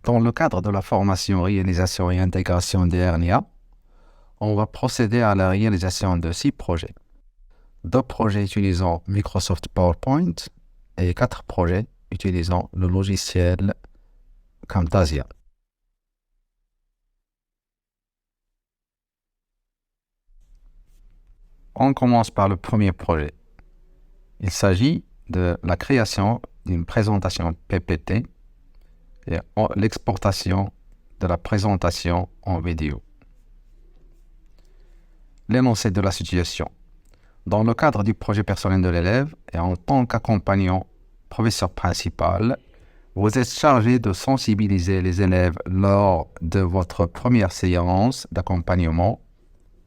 Dans le cadre de la formation, réalisation et intégration des RNA, on va procéder à la réalisation de 6 projets. 2 projets utilisant Microsoft PowerPoint et 4 projets utilisant le logiciel Camtasia. On commence par le premier projet. Il s'agit de la création d'une présentation PPT et l'exportation de la présentation en vidéo. L'énoncé de la situation. Dans le cadre du projet personnel de l'élève et en tant qu'accompagnant professeur principal, vous êtes chargé de sensibiliser les élèves lors de votre première séance d'accompagnement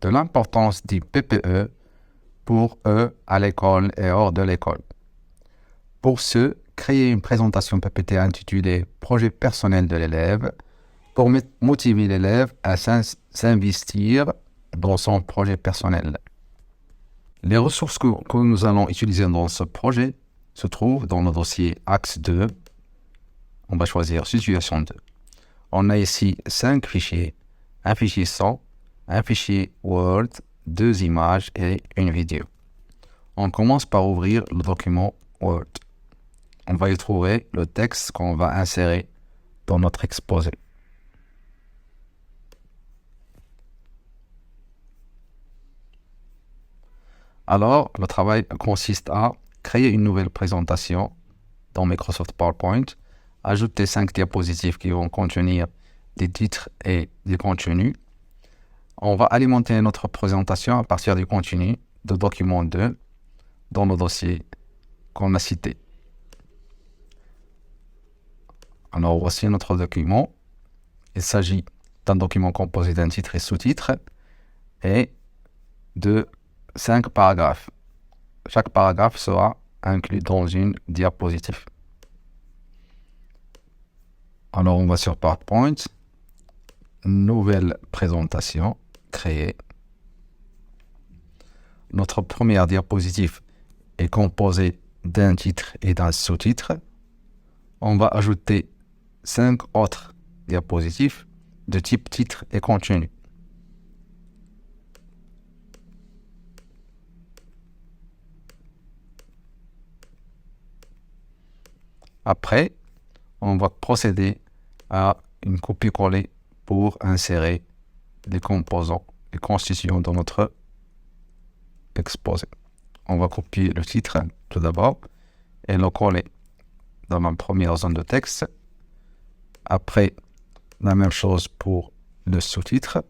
de l'importance du PPE pour eux à l'école et hors de l'école. Pour ce, créez une présentation PPT intitulée « Projet personnel de l'élève » pour motiver l'élève à s'investir dans son projet personnel. Les ressources que nous allons utiliser dans ce projet se trouvent dans le dossier Axe 2. On va choisir Situation 2. On a ici 5 fichiers, un fichier son, un fichier Word, 2 images et une vidéo. On commence par ouvrir le document Word. On va y trouver le texte qu'on va insérer dans notre exposé. Alors, le travail consiste à créer une nouvelle présentation dans Microsoft PowerPoint, ajouter 5 diapositives qui vont contenir des titres et du contenu. On va alimenter notre présentation à partir du contenu de document 2 dans le dossier qu'on a cité. Alors, voici notre document. Il s'agit d'un document composé d'un titre et sous-titres et de 5 paragraphes. Chaque paragraphe sera inclus dans une diapositive. Alors, on va sur PowerPoint, nouvelle présentation, créée. Notre première diapositive est composée d'un titre et d'un sous-titre. On va ajouter 5 autres diapositives de type titre et contenu. Après, on va procéder à une copie-coller pour insérer les composants, les constituants dans notre exposé. On va copier le titre tout d'abord et le coller dans la première zone de texte. Après, la même chose pour le sous-titre.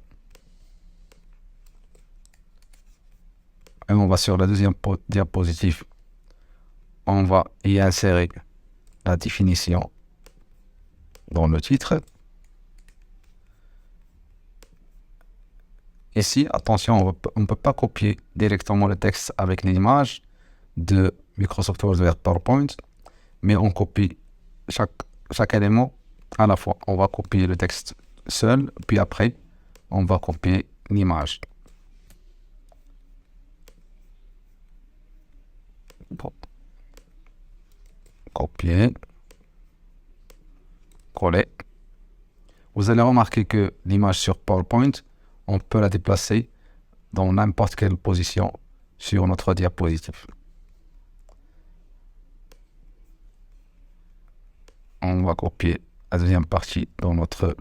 Et on va sur la deuxième diapositive. On va y insérer la définition dans le titre. Ici, attention, on ne peut pas copier directement le texte avec l'image de Microsoft Word vers PowerPoint, mais on copie chaque élément à la fois. On va copier le texte seul, puis après, on va copier l'image. Bon. Copier, coller. Vous allez remarquer que l'image sur PowerPoint, on peut la déplacer dans n'importe quelle position sur notre diapositive. On va copier la deuxième partie dans notre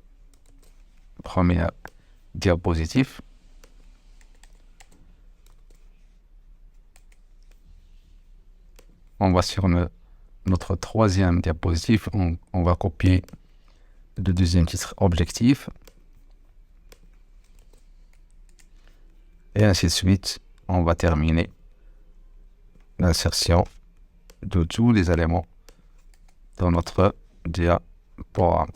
première diapositive. On va sur notre troisième diapositive, on va copier le deuxième titre objectif. Et ainsi de suite, on va terminer l'insertion de tous les éléments dans notre diaporama.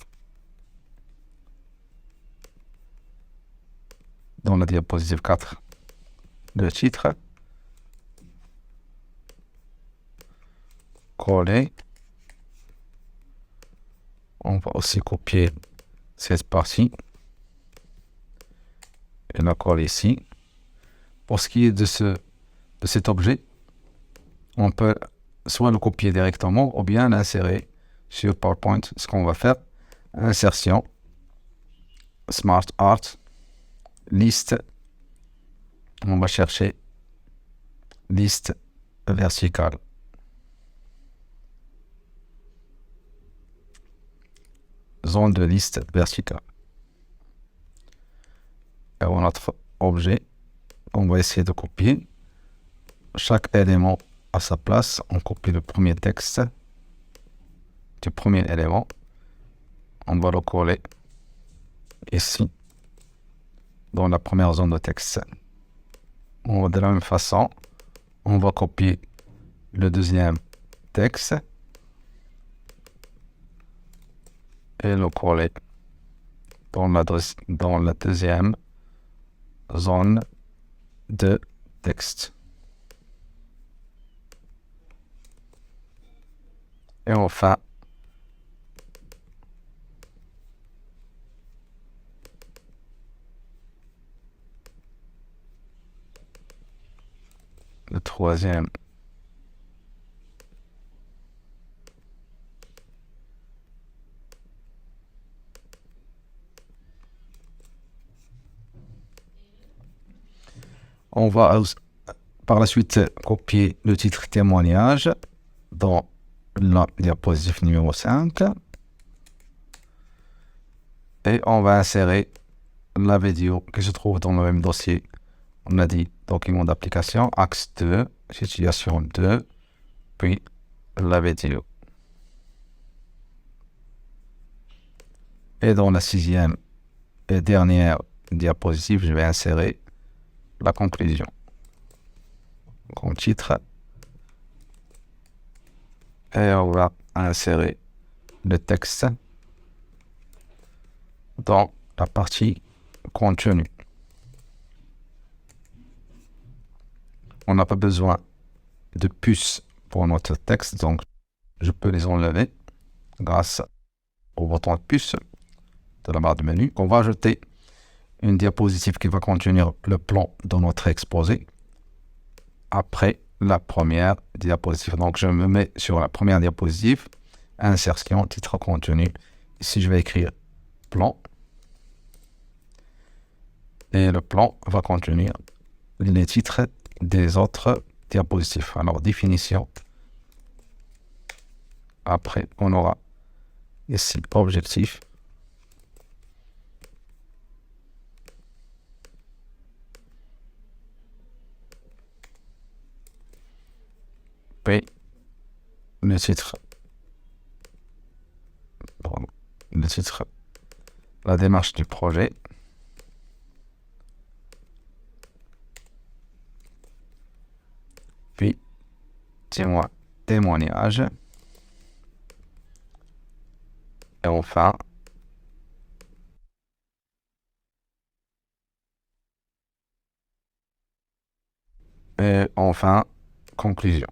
Dans la diapositive 4, le titre, coller. On va aussi copier cette partie et la coller ici. Pour ce qui est de cet objet, on peut soit le copier directement ou bien l'insérer sur PowerPoint. Ce qu'on va faire, Insertion, Smart Art, liste. On va chercher liste verticale. Zone de liste verticale. Et dans notre objet, on va essayer de copier chaque élément à sa place. On copie le premier texte du premier élément. On va le coller ici, dans la première zone de texte. De la même façon, on va copier le deuxième texte et le coller dans la deuxième zone de texte. Et enfin, le troisième. On va par la suite copier le titre témoignage dans la diapositive numéro 5. Et on va insérer la vidéo qui se trouve dans le même dossier. On a dit document d'application, axe 2, situation 2, puis la vidéo. Et dans la sixième et dernière diapositive, je vais insérer la conclusion. Comme titre. Et on va insérer le texte dans la partie contenu. On n'a pas besoin de puces pour notre texte, donc je peux les enlever grâce au bouton de puce de la barre de menu. On va ajouter une diapositive qui va contenir le plan de notre exposé après la première diapositive. Donc je me mets sur la première diapositive, insertion, titre, contenu. Ici je vais écrire plan. Et le plan va contenir les titres des autres diapositives. Alors, définition. Après, on aura ici objectif. Puis, le titre. Pardon, le titre. La démarche du projet. Puis, témoignage. Et enfin, conclusion.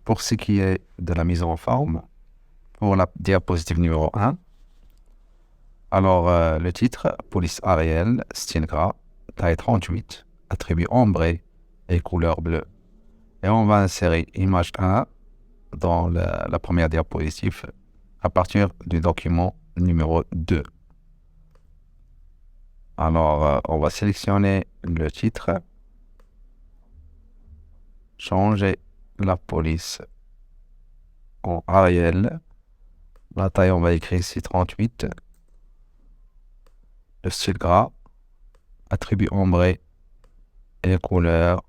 Pour ce qui est de la mise en forme, pour la diapositive numéro 1, alors le titre, police Ariel, style gras, taille 38, attribut ombré et couleur bleue. Et on va insérer image 1 dans la première diapositive à partir du document numéro 2. Alors, on va sélectionner le titre, changer la police en Ariel. La taille, on va écrire ici 38. Le style gras, attribut ombré et couleur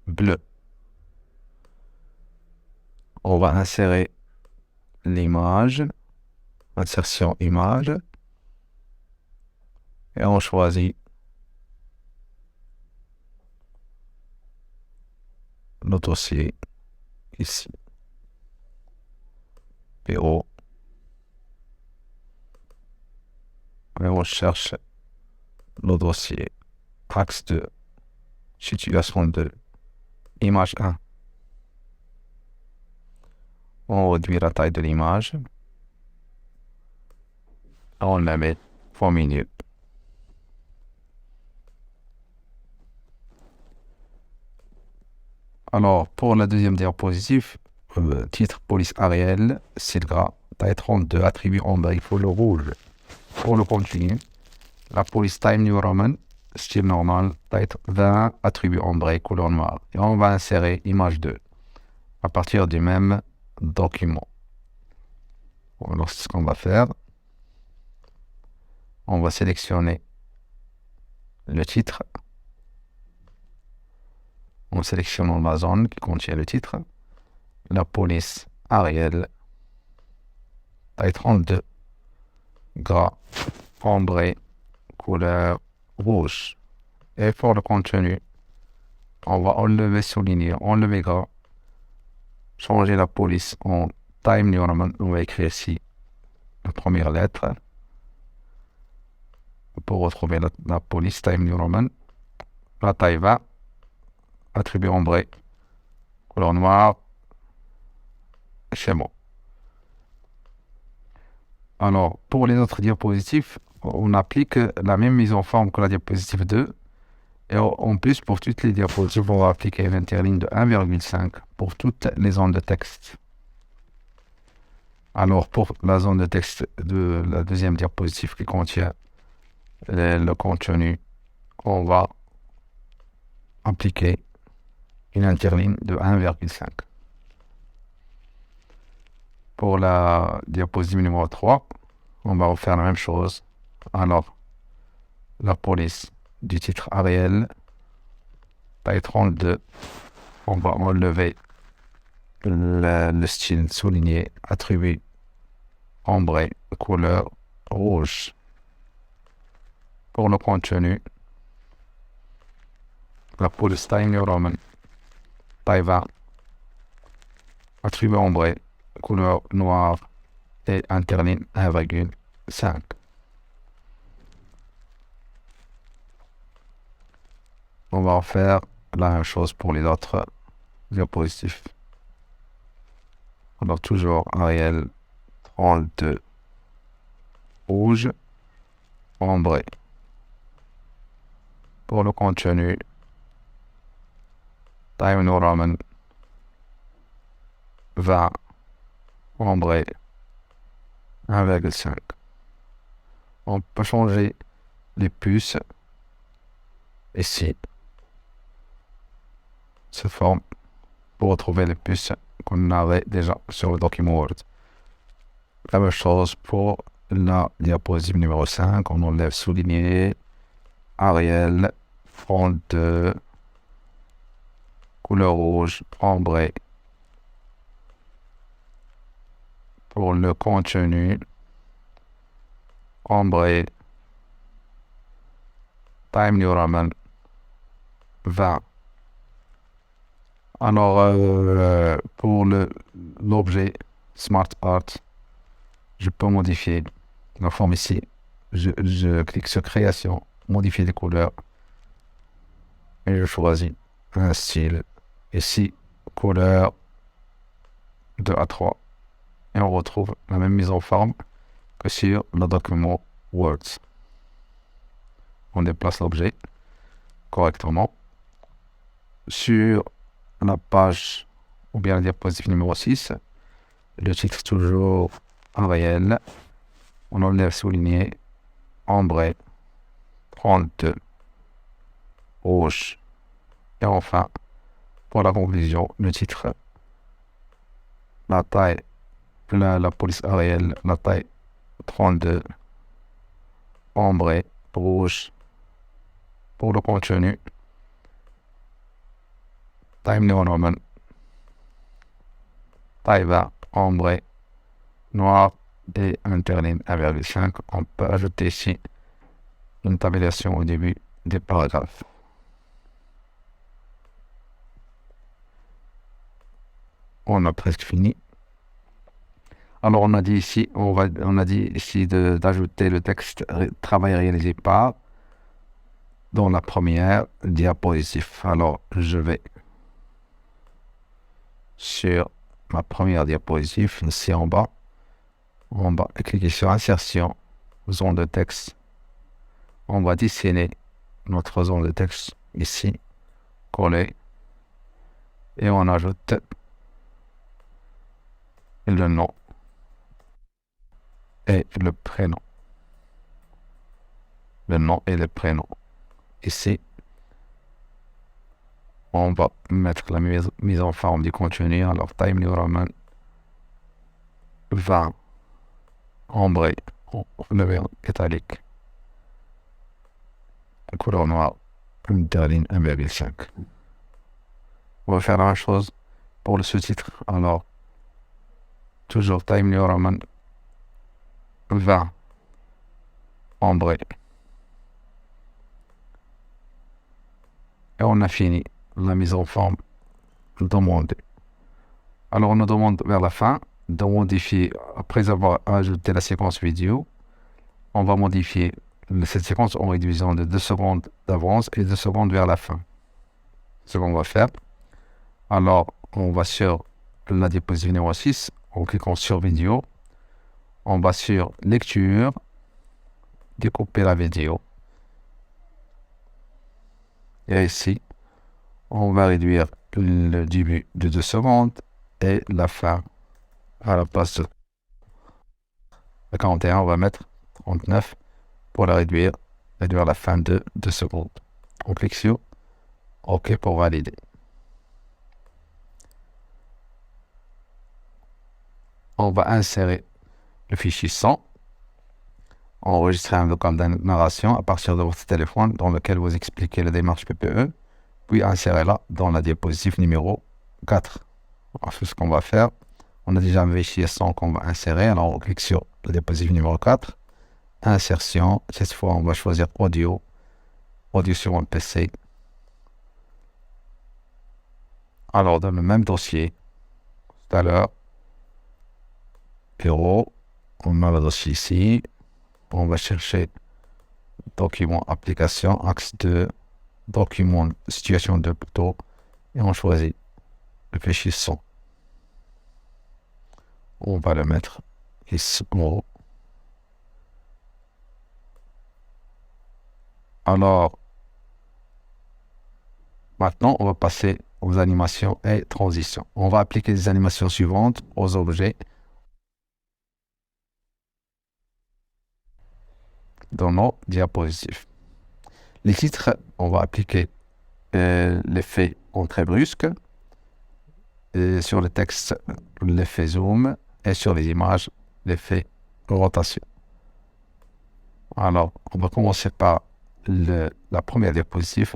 bleue. On va insérer l'image, insertion image, et on choisit le dossier ici, PO, et on cherche le dossier axe 2, situation 2, image 1. On réduit la taille de l'image, on la met au milieu. Alors, pour la deuxième diapositive, titre police Ariel, style gras, taille 32, attribut ombre, il faut le rouge. Pour le continu, la police Time New Roman, style normal, taille 20, attribut ombre, couleur noire. Et on va insérer image 2 à partir du même document. Alors, c'est ce qu'on va faire. On va sélectionner le titre. On sélectionne la zone qui contient le titre. La police Ariel, taille 32, gras, ombré, couleur rouge. Et pour le contenu, on va enlever souligner, enlever gras, changer la police en Time New Roman. On va écrire ici la première lettre. Pour retrouver la police Time New Roman, la taille 20, attribut ombré, couleur noire, schéma. Alors, pour les autres diapositives, on applique la même mise en forme que la diapositive 2. Et en plus, pour toutes les diapositives, on va appliquer une interligne de 1,5 pour toutes les zones de texte. Alors, pour la zone de texte de la deuxième diapositive qui contient le contenu, on va appliquer une interligne de 1,5. Pour la diapositive numéro 3, on va refaire la même chose. Alors, la police du titre Ariel, taille 32, on va enlever le style souligné, attribut ombré, couleur rouge. Pour le contenu, la police Time New Roman, taille 20, attribut ombré, couleur noire et interligne 1,5. On va faire la même chose pour les autres diapositifs. Alors toujours Ariel 32 rouge, ombré. Pour le contenu, Time New Roman 20, ombré 1,5. On peut changer les puces ici. Cette forme pour retrouver les puces qu'on avait déjà sur le document Word. La même chose pour la diapositive numéro 5. On enlève souligné, Ariel, 32, couleur rouge, ombré. Pour le contenu, ombré, Time New Roman 20. Alors, pour l'objet Smart Art, je peux modifier la forme ici. Je clique sur création, modifier les couleurs. Et je choisis un style. Ici, couleur 2 à 3. Et on retrouve la même mise en forme que sur le document Word. On déplace l'objet correctement. Sur la page ou bien la diapositive numéro 6, le titre toujours en réel, on enlève souligné, ombré, 32, rouge. Et enfin, pour la conclusion, le titre, la taille, la police Ariel, la taille 32, ombré, rouge. Pour le contenu, Time New Roman, taille 20, ombré, noir et interligne 1,5. On peut ajouter ici une tabulation au début des paragraphes. On a presque fini. Alors on a dit ici, d'ajouter le texte travail réalisé par dans la première diapositive. Alors je vais sur ma première diapositive, ici en bas, cliquer sur insertion, zone de texte. On va dessiner notre zone de texte ici, coller. et on ajoute le nom et le prénom. Le nom et le prénom. Ici, on va mettre la mise en forme du contenu. Alors, Time New Roman 20 ombré, relevé en italique, couleur noire, une ligne 1,5. On va faire la même chose pour le sous-titre. Alors, toujours Time New Roman 20 ombré. Et on a fini la mise en forme demandée. Alors, on nous demande vers la fin de modifier, après avoir ajouté la séquence vidéo, on va modifier cette séquence en réduisant de 2 secondes d'avance et 2 secondes vers la fin. Ce qu'on va faire. Alors, on va sur la diapositive numéro 6, en cliquant sur vidéo. On va sur lecture, découper la vidéo. Et ici, on va réduire le début de 2 secondes et la fin à la place de 41, on va mettre 39 pour la réduire la fin de 2 secondes. On clique sur OK pour valider. On va insérer le fichier son, enregistrer un vocal de narration à partir de votre téléphone dans lequel vous expliquez la démarche PPE, puis insérez-la dans la diapositive numéro 4. Alors, c'est ce qu'on va faire. On a déjà un fichier son qu'on va insérer, alors on clique sur la diapositive numéro 4, insertion, cette fois on va choisir audio sur mon PC. Alors dans le même dossier, tout à l'heure, bureau, on a le dossier ici, on va chercher document application, axe 2, document situation 2 plutôt, et on choisit le fichier son. On va le mettre ici en haut. Alors, maintenant, on va passer aux animations et transitions. On va appliquer les animations suivantes aux objets dans nos diapositives. Les titres, on va appliquer l'effet entrée brusque, et sur le texte, l'effet zoom, et sur les images, l'effet rotation. Alors, on va commencer par la première diapositive.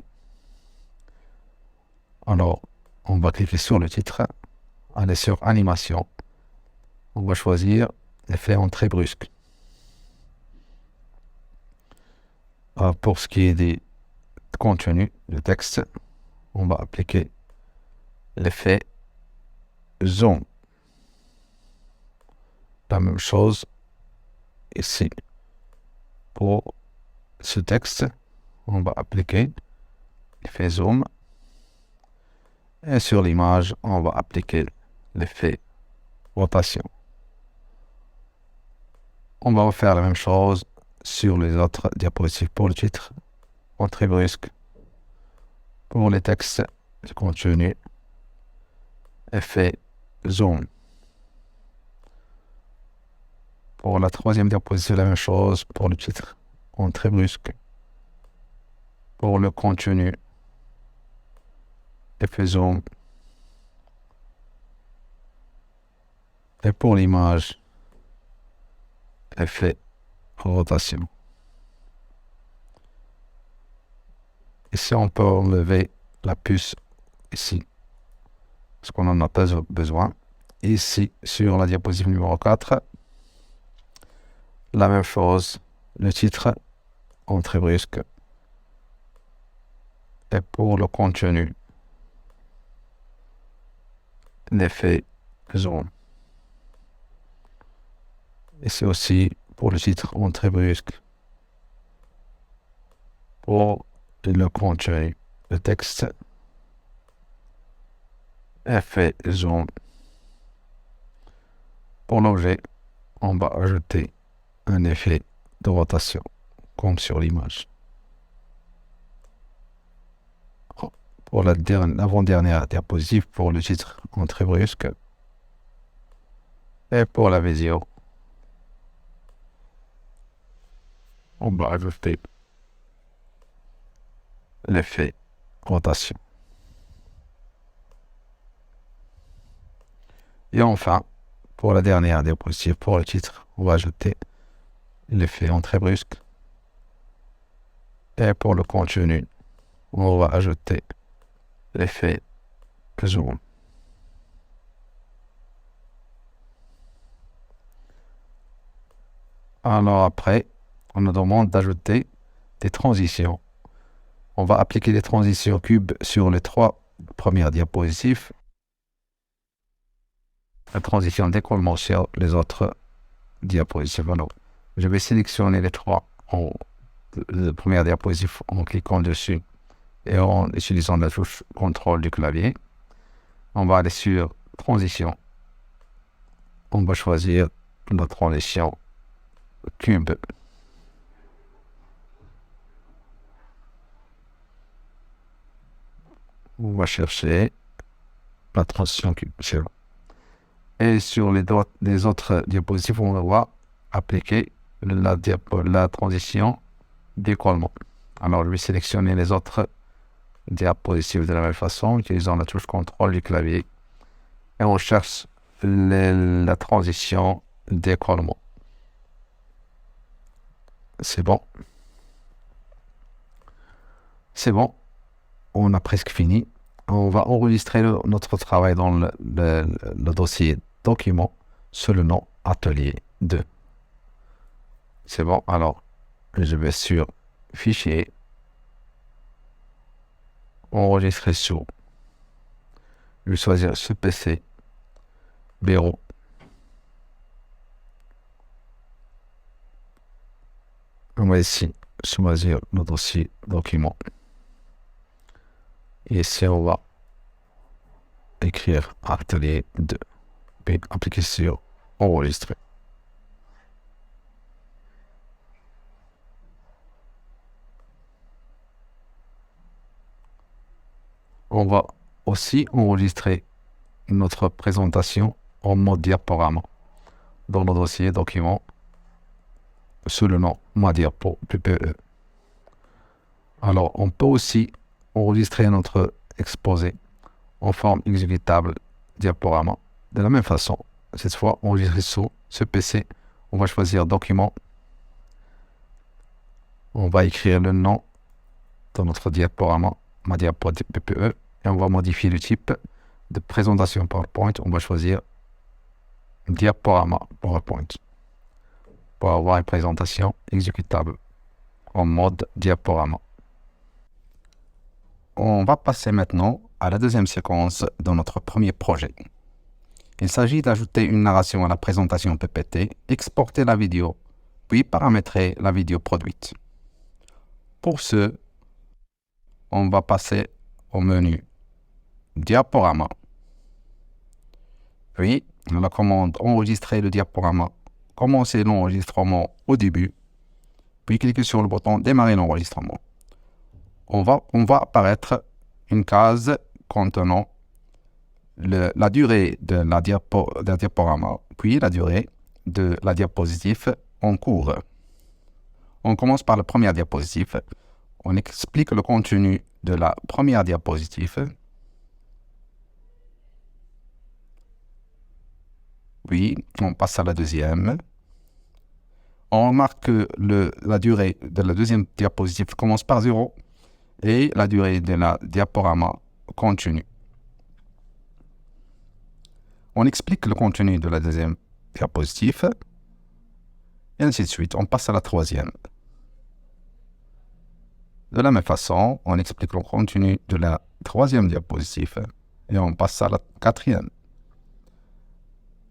Alors, on va cliquer sur le titre, aller sur animation. On va choisir l'effet entrée brusque. Alors, pour ce qui est des contenus, le texte, on va appliquer l'effet zoom. La même chose ici. Pour ce texte, on va appliquer l'effet zoom. Et sur l'image, on va appliquer l'effet rotation. On va refaire la même chose sur les autres diapositives pour le titre, entrée brusque. Pour les textes de contenu, effet zoom. Pour la troisième diapositive, la même chose. Pour le titre, entrée brusque. Pour le contenu, effet zoom. Et pour l'image, effet rotation. Ici, on peut enlever la puce ici, parce qu'on n'en a pas besoin. Ici, sur la diapositive numéro 4, la même chose, le titre, entrée brusque. Et pour le contenu, l'effet zoom. Ici aussi, pour le titre, entrée brusque. Pour le contenu, le texte, effet zoom. Pour l'objet, on va ajouter un effet de rotation, comme sur l'image. pour l'avant-dernière diapositive pour le titre entrée brusque et pour la vidéo. On va ajouter l'effet rotation. Et enfin, pour la dernière diapositive, pour le titre, on va ajouter l'effet entrée brusque. Et pour le contenu, on va ajouter l'effet zoom. Alors après, on nous demande d'ajouter des transitions. On va appliquer des transitions cubes sur les 3 premières diapositives. La transition d'écoulement sur les autres diapositives. Alors, je vais sélectionner les 3 premières diapositives en cliquant dessus et en utilisant la touche contrôle du clavier. On va aller sur transition. On va choisir la transition cube. On va chercher la transition cube. Et sur les autres diapositives, on va appliquer la transition d'écoulement. Alors, je vais sélectionner les autres diapositives de la même façon, en utilisant la touche contrôle du clavier. Et on cherche la transition d'écoulement. C'est bon. C'est bon. On a presque fini. On va enregistrer notre travail dans le dossier document sous le nom atelier 2. C'est bon. Alors, je vais sur fichier, enregistrer sur. Je vais choisir ce PC, bureau. On va ici choisir le dossier document. Et ici, on va écrire atelier 2. Puis appliquer sur enregistrer. On va aussi enregistrer notre présentation en mode diaporama dans le dossier document sous le nom ma diapo PPE. Alors, on peut aussi enregistrer notre exposé en forme exécutable diaporama de la même façon. Cette fois, enregistrer sur ce PC. On va choisir document. On va écrire le nom de notre diaporama, ma diapo PPE, et on va modifier le type de présentation PowerPoint. On va choisir diaporama PowerPoint pour avoir une présentation exécutable en mode diaporama. On va passer maintenant à la deuxième séquence de notre premier projet. Il s'agit d'ajouter une narration à la présentation PPT, exporter la vidéo, puis paramétrer la vidéo produite. Pour ce, on va passer au menu diaporama. Puis, la commande enregistrer le diaporama. Commencer l'enregistrement au début, puis cliquez sur le bouton démarrer l'enregistrement. On va apparaître une case contenant la durée de la diaporama, puis la durée de la diapositive en cours. On commence par la première diapositive. On explique le contenu de la première diapositive. Puis, on passe à la deuxième. On remarque que la durée de la deuxième diapositive commence par 0 et la durée de la diaporama continue. On explique le contenu de la deuxième diapositive et ainsi de suite. On passe à la troisième. De la même façon, on explique le contenu de la troisième diapositive et on passe à la quatrième.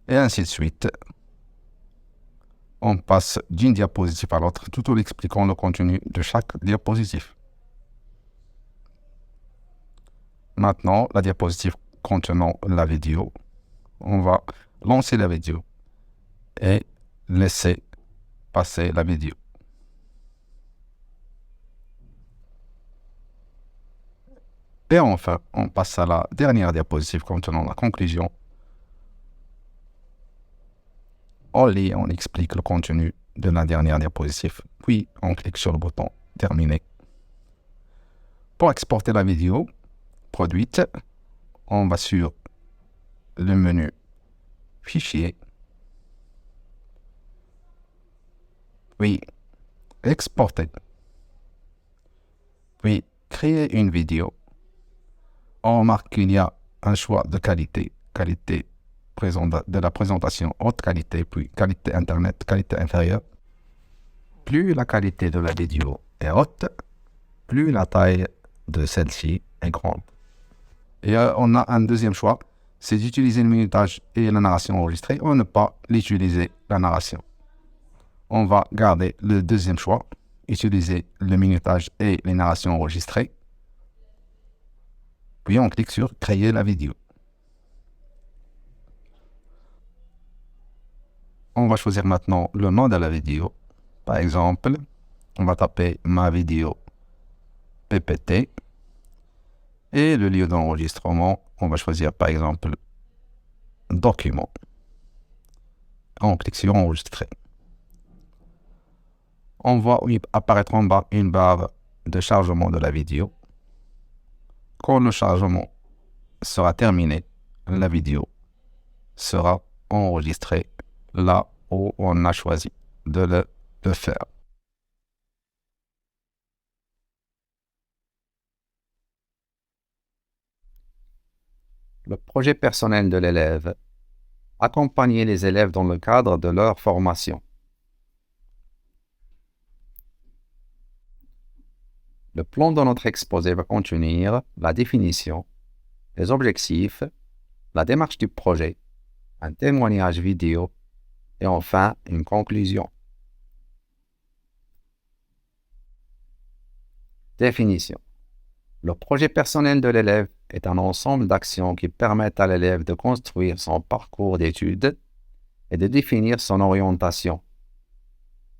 Et ainsi de suite. On passe d'une diapositive à l'autre tout en expliquant le contenu de chaque diapositive. Maintenant, la diapositive contenant la vidéo. On va lancer la vidéo et laisser passer la vidéo. Et enfin, on passe à la dernière diapositive contenant la conclusion. On lit, on explique le contenu de la dernière diapositive, puis on clique sur le bouton Terminer. Pour exporter la vidéo produite, on va sur le menu Fichier, puis Exporter, puis Créer une vidéo. On remarque qu'il y a un choix de qualité de la présentation haute qualité, puis qualité internet, qualité inférieure. Plus la qualité de la vidéo est haute, plus la taille de celle-ci est grande. Et on a un deuxième choix, c'est d'utiliser le minutage et la narration enregistrée ou ne pas l'utiliser, la narration. On va garder le deuxième choix, utiliser le minutage et les narrations enregistrées. Puis on clique sur Créer la vidéo. On va choisir maintenant le nom de la vidéo. Par exemple, on va taper ma vidéo PPT. Et le lieu d'enregistrement, on va choisir par exemple document. On clique sur enregistrer. On voit apparaître en bas une barre de chargement de la vidéo. Quand le chargement sera terminé, la vidéo sera enregistrée là où on a choisi de le faire. Le projet personnel de l'élève. Accompagner les élèves dans le cadre de leur formation. Le plan de notre exposé va contenir la définition, les objectifs, la démarche du projet, un témoignage vidéo et enfin une conclusion. Définition. Le projet personnel de l'élève est un ensemble d'actions qui permettent à l'élève de construire son parcours d'études et de définir son orientation.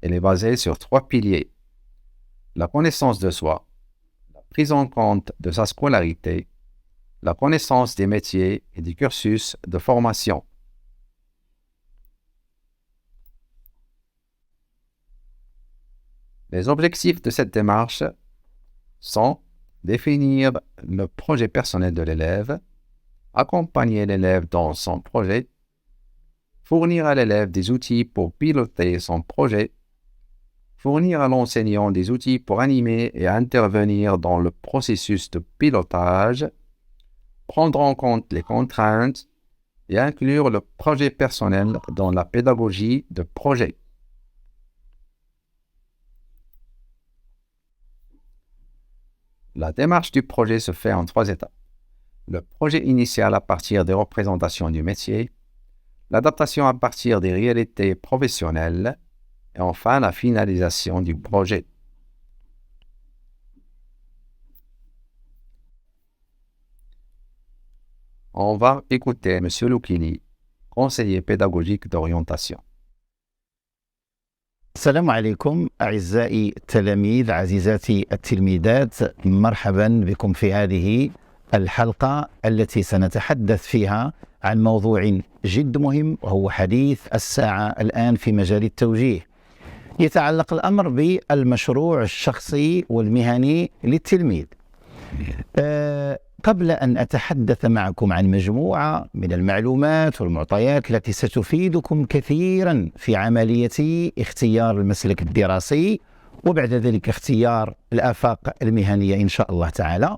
Elle est basée sur 3 piliers. La connaissance de soi, la prise en compte de sa scolarité, la connaissance des métiers et des cursus de formation. Les objectifs de cette démarche sont définir le projet personnel de l'élève, accompagner l'élève dans son projet, fournir à l'élève des outils pour piloter son projet, fournir à l'enseignant des outils pour animer et intervenir dans le processus de pilotage, prendre en compte les contraintes et inclure le projet personnel dans la pédagogie de projet. La démarche du projet se fait en 3 étapes. Le projet initial à partir des représentations du métier, l'adaptation à partir des réalités professionnelles et enfin la finalisation du projet. On va écouter M. Loukili, conseiller pédagogique d'orientation. السلام عليكم أعزائي التلاميذ عزيزاتي التلميذات، مرحبا بكم في هذه الحلقة التي سنتحدث فيها عن موضوع جد مهم وهو حديث الساعة الآن في مجال التوجيه. يتعلق الأمر بالمشروع الشخصي والمهني للتلميذ. قبل أن أتحدث معكم عن مجموعة من المعلومات والمعطيات التي ستفيدكم كثيرا في عملية اختيار المسلك الدراسي وبعد ذلك اختيار الآفاق المهنية إن شاء الله تعالى،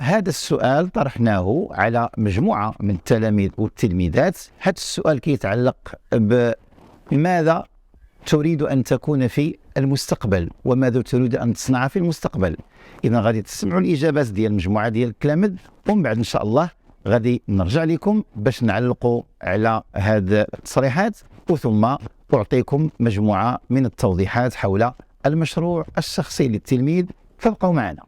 هذا السؤال طرحناه على مجموعة من التلاميذ والتلميذات. هذا السؤال كيتعلق بماذا تريد أن تكون في المستقبل وماذا تريد أن تصنع في المستقبل. إذا غادي تسمعوا الإجابات ديال مجموعة ديال التلاميذ ومن بعد إن شاء الله غادي نرجع لكم باش نعلقوا على هذه التصريحات وثم أعطيكم مجموعة من التوضيحات حول المشروع الشخصي للتلميذ، فابقوا معنا.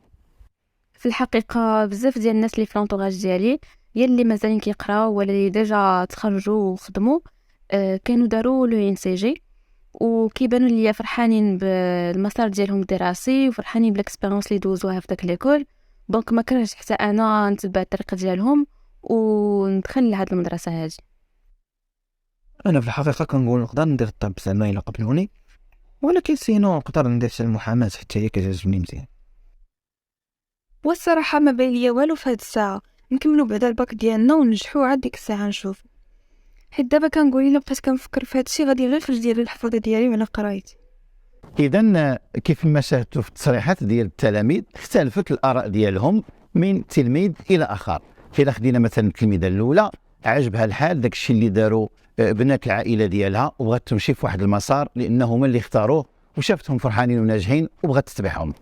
في الحقيقة بزاف ديال الناس اللي في لونطوراج ديالي يا اللي مازالين كيقراو ولا اللي ديجا تخرجوا وخدموا كانوا داروا لو ان سي جي وكيبانوا ليا فرحانين بالمسار ديالهم الدراسي وفرحانين بالاكسبيريونس اللي دوزوها في داك ليكول دونك ما كرهتش حتى انا نتبع الطريقه ديالهم وندخل لهاد المدرسه هذه. انا في الحقيقه كنقول نقدر ندير الطب زعما الا قبلوني، ولكن سينو نقدر ندير حتى المحاماه حتى هي كتعجبني مزيان. والصراحه ما باين ليا والو في هاد الساعه، نكملوا بعدا الباك ديالنا وننجحوا عاد ديك الساعه نشوف. حيت دابا كنقول الا بقيت كنفكر في هادشي غادي غير يخرج ديال الحفاظه ديالي وعلى قرايتي. إذا كيف ما شاهدتوا في التصريحات ديال التلاميذ اختلفت الآراء ديالهم من تلميذ إلى آخر. إلا خدينا مثلا التلميذة الأولى عجبها الحال داك الشيء اللي داروا بنات العائلة ديالها وبغات تمشي في واحد المسار لأنه هما اللي اختاروه وشافتهم فرحانين وناجحين وبغات تتبعهم.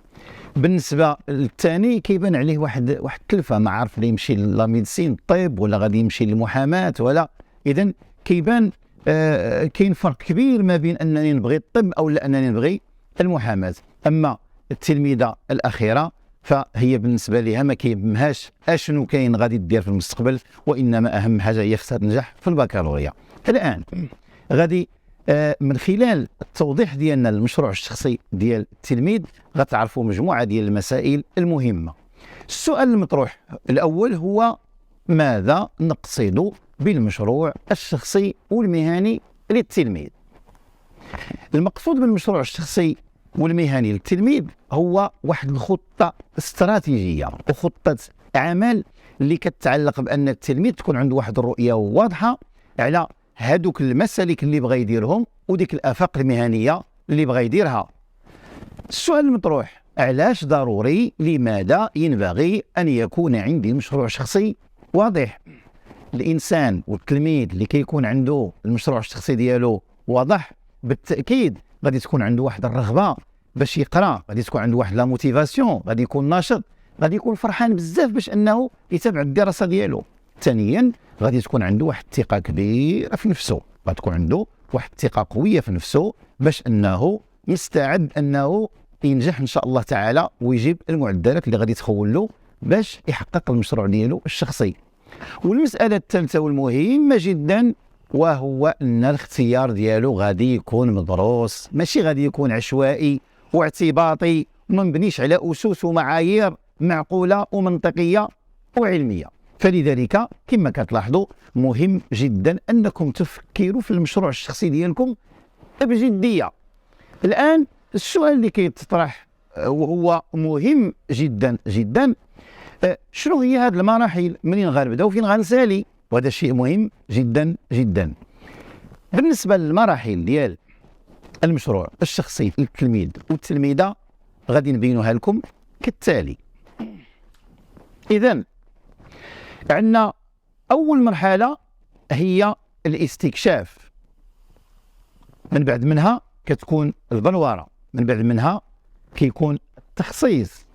بالنسبة للثاني كيبان عليه واحد التلفة، ما عارف لا يمشي لا ميديسين الطب ولا غادي يمشي للمحاماة ولا. إذا كيبان كاين فرق كبير ما بين أنني نبغي الطب أو لا أنني نبغي المحاماة. أما التلميذة الأخيرة فهي بالنسبة لها ما كيهمهاش أشنو كاين غادي دير في المستقبل، وإنما أهم حاجة هي خصها تنجح في البكالوريا. الآن غادي من خلال التوضيح ديالنا للمشروع الشخصي ديال التلميذ غتعرفوا مجموعة ديال المسائل المهمة. السؤال المطروح الأول هو ماذا نقصد بالمشروع الشخصي والمهني للتلميذ؟ المقصود بالمشروع الشخصي والمهني للتلميذ هو واحد الخطة استراتيجية وخطة عمل اللي كتعلق بأن التلميذ تكون عنده واحد الرؤية واضحة على هادوك المسالك اللي بغى يديرهم وديك الآفاق المهنية اللي بغى يديرها. السؤال المطروح علاش ضروري، لماذا ينبغي أن يكون عندي مشروع شخصي واضح؟ الإنسان والتلميذ اللي كيكون عنده المشروع الشخصي ديالو واضح بالتأكيد غادي تكون عنده واحد الرغبة باش يقرأ، غادي تكون عنده واحد لا موتيفاسيون، غادي يكون ناشط، غادي يكون فرحان بزاف باش أنه يتابع الدراسة ديالو. ثانيا غادي تكون عنده واحد الثقة كبيرة في نفسه، غادي تكون عنده واحد الثقة قوية في نفسه باش أنه مستعد أنه ينجح إن شاء الله تعالى ويجيب المعدلات اللي غادي تخول له باش يحقق المشروع ديالو الشخصي. والمسألة الثالثة والمهمة جدا وهو أن الاختيار ديالو غادي يكون مدروس، ماشي غادي يكون عشوائي واعتباطي وما مبنيش على أسس ومعايير معقولة ومنطقية وعلمية. فلذلك كما كتلاحظوا مهم جدا أنكم تفكروا في المشروع الشخصي ديالكم بجدية. الآن السؤال اللي كيتطرح وهو مهم جدا جدا، شنو هي هذه المراحل؟ منين غنبداو فين غنسالي؟ وهذا شيء مهم جدا جدا. بالنسبة للمراحل ديال المشروع الشخصي للتلميذ والتلميذة غادي نبينوها لكم كالتالي. إذن عندنا أول مرحلة هي الاستكشاف، من بعد منها كتكون البلورة، من بعد منها كيكون التخصيص،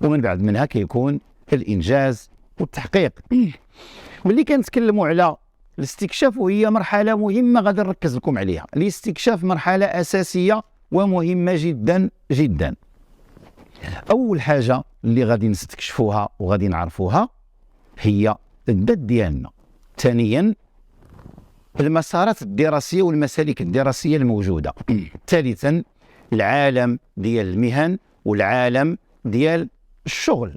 ومن بعد منها كيكون الإنجاز والتحقيق. ملي كنتكلموا على الاستكشاف وهي مرحلة مهمة غادي نركز لكم عليها. الاستكشاف مرحلة أساسية ومهمة جدا جدا. أول حاجة اللي غادي نستكشفوها وغادي نعرفوها هي الذات ديالنا. ثانيا المسارات الدراسية والمسالك الدراسية الموجودة. ثالثا العالم ديال المهن والعالم ديال الشغل.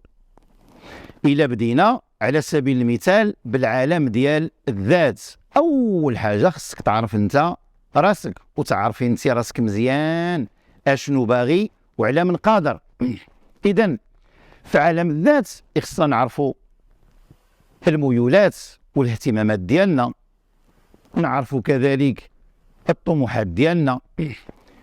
إلا بدينا على سبيل المثال بالعالم ديال الذات، أول حاجة خصك تعرف أنت راسك وتعرفي أنت راسك مزيان أشنو باغي وعلى من قادر. إذن في عالم الذات خصنا نعرفوا الميولات والاهتمامات ديالنا، نعرفوا كذلك الطموحات ديالنا،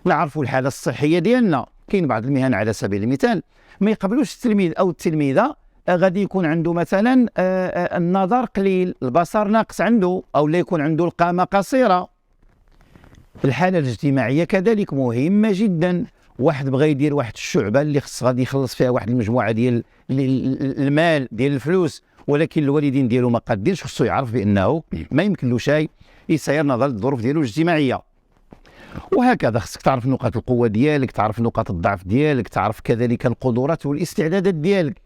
نعرفوا الحالة الصحية ديالنا. كاين بعض المهن على سبيل المثال ما يقبلوش التلميذ أو التلميذة غادي يكون عنده مثلا النظر قليل، البصر ناقص عنده، أو لا يكون عنده القامة قصيرة. الحالة الاجتماعية كذلك مهمة جدا. واحد بغى يدير واحد الشعبة اللي غادي يخلص فيها واحد المجموعة ديال المال ديال الفلوس، ولكن الوالدين ديالو ما قادينش، خصو يعرف بأنه ما يمكن له شيء يسير نظر للظروف ديالو الاجتماعية. وهكذا خصك تعرف نقاط القوة ديالك، تعرف نقاط الضعف ديالك، تعرف كذلك القدرات والاستعدادات ديالك.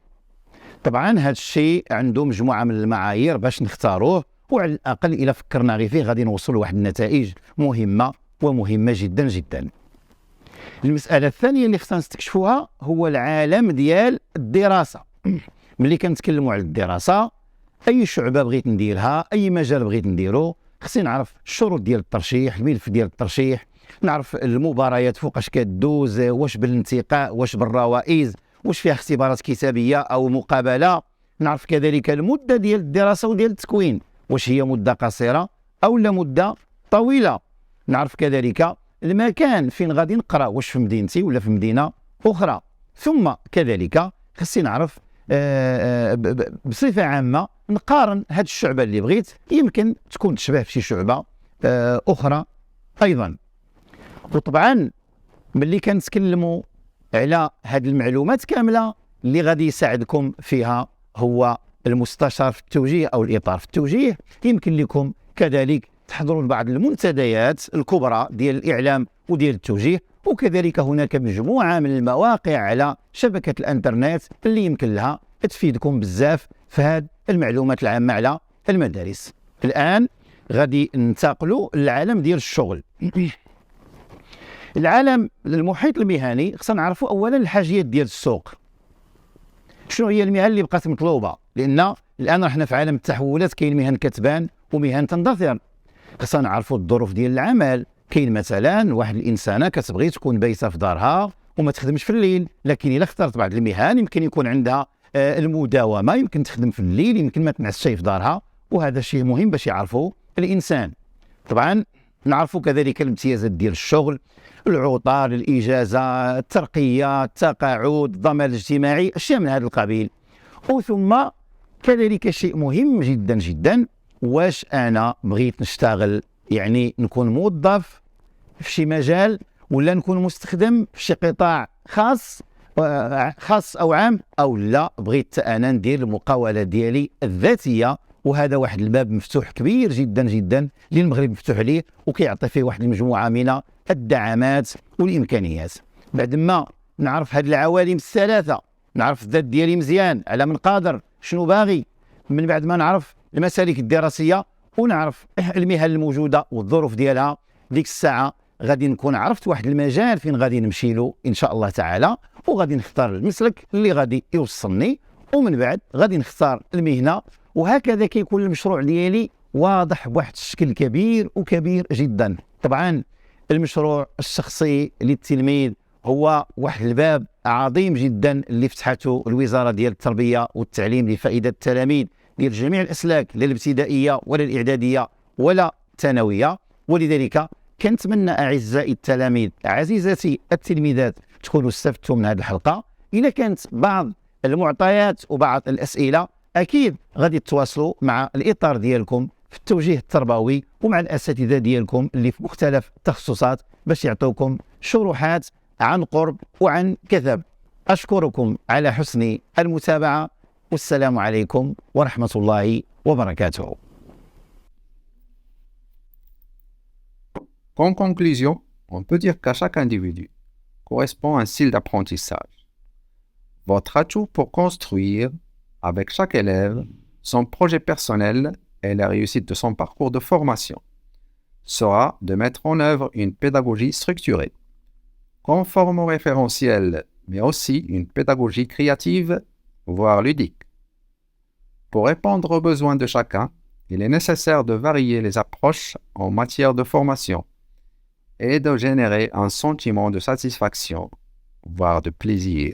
طبعا هذا الشيء عنده مجموعة من المعايير باش نختاروه، وعلى الأقل إلا فكرنا غير فيه غادي نوصل لواحد النتائج مهمة ومهمة جدا جدا. المسألة الثانية اللي خصنا نستكشفوها هو العالم ديال الدراسة. ملي كنتكلموا على الدراسه، اي شعبه بغيت نديرها، اي مجال بغيت نديرو، خصني نعرف الشروط ديال الترشيح، الملف ديال الترشيح، نعرف المباريات فوقاش كدوز، واش بالانتقاء، واش بالروائز، واش فيها اختبارات كتابيه او مقابله، نعرف كذلك المده ديال الدراسه وديال التكوين، واش هي مده قصيره او لا مده طويله، نعرف كذلك المكان فين غادي نقرا، واش في مدينتي ولا في مدينه اخرى، ثم كذلك خصني نعرف بصفه عامه نقارن هاد الشعبه اللي بغيت، يمكن تكون تشبه في شي شعبه اخرى ايضا. وطبعا ملي كنتكلموا على هاد المعلومات كامله، اللي غادي يساعدكم فيها هو المستشار في التوجيه او الاطار في التوجيه. يمكن لكم كذلك تحضروا بعض المنتديات الكبرى ديال الاعلام وديال التوجيه، وكذلك هناك مجموعه من المواقع على شبكه الانترنت اللي يمكن لها تفيدكم بزاف في هذه المعلومات العامه على المدارس. الان غادي ننتقلوا للعالم ديال الشغل. العالم المحيط المهني خصنا نعرفوا اولا الحاجيات ديال السوق، شنو هي المهن اللي بقات مطلوبه، لان الان رحنا في عالم التحولات، كاين مهن كتبان ومهن تندثر. خصنا نعرفوا الظروف ديال العمل، كاين مثلا واحد الانسانه كتبغي تكون بايته في دارها وما تخدمش في الليل، لكن الا اختارت بعض المهن يمكن يكون عندها المداومه، يمكن تخدم في الليل، يمكن ما تنعسش في دارها، وهذا شيء مهم باش يعرفوا الانسان. طبعا نعرفوا كذلك الامتيازات ديال الشغل، العطل، الاجازه، الترقيه، التقاعد، الضمان الاجتماعي، اشياء من هذا القبيل. وثم كذلك شيء مهم جدا جدا، واش انا بغيت نشتغل يعني نكون موظف في شي مجال، ولا نكون مستخدم في شي قطاع خاص او عام، او لا بغيت انا ندير المقاوله ديالي الذاتيه. وهذا واحد الباب مفتوح كبير جدا جدا اللي المغرب مفتوح عليه، وكيعطي فيه واحد المجموعه من الدعامات والامكانيات. بعد ما نعرف هذه العوالم الثلاثه، نعرف الذات ديالي مزيان على من قادر شنو باغي، من بعد ما نعرف المسالك الدراسيه ونعرف المهن الموجوده والظروف ديالها، ديك الساعه غادي نكون عرفت واحد المجال فين غادي نمشي له ان شاء الله تعالى، وغادي نختار المسلك اللي غادي يوصلني، ومن بعد غادي نختار المهنه. وهكذا كيكون المشروع ديالي واضح بواحد الشكل كبير وكبير جدا. طبعا المشروع الشخصي للتلميذ هو واحد الباب عظيم جدا اللي فتحته الوزاره ديال التربيه والتعليم لفائده التلاميذ ديال جميع الاسلاك، لا الابتدائيه ولا الاعداديه ولا الثانويه. ولذلك كنتمنى اعزائي التلاميذ، عزيزاتي التلميذات، تكونوا استفدتوا من هذه الحلقه. اذا كانت بعض المعطيات وبعض الاسئله، اكيد غادي تتواصلوا مع الاطار ديالكم في التوجيه التربوي ومع الاساتذه ديالكم اللي في مختلف التخصصات باش يعطوكم شروحات عن قرب وعن كثب. اشكركم على حسن المتابعه، والسلام عليكم ورحمه الله وبركاته. En conclusion, on peut dire qu'à chaque individu correspond un style d'apprentissage. Votre atout pour construire avec chaque élève son projet personnel et la réussite de son parcours de formation sera de mettre en œuvre une pédagogie structurée, conforme au référentiel, mais aussi une pédagogie créative, voire ludique. Pour répondre aux besoins de chacun, il est nécessaire de varier les approches en matière de formation et de générer un sentiment de satisfaction, voire de plaisir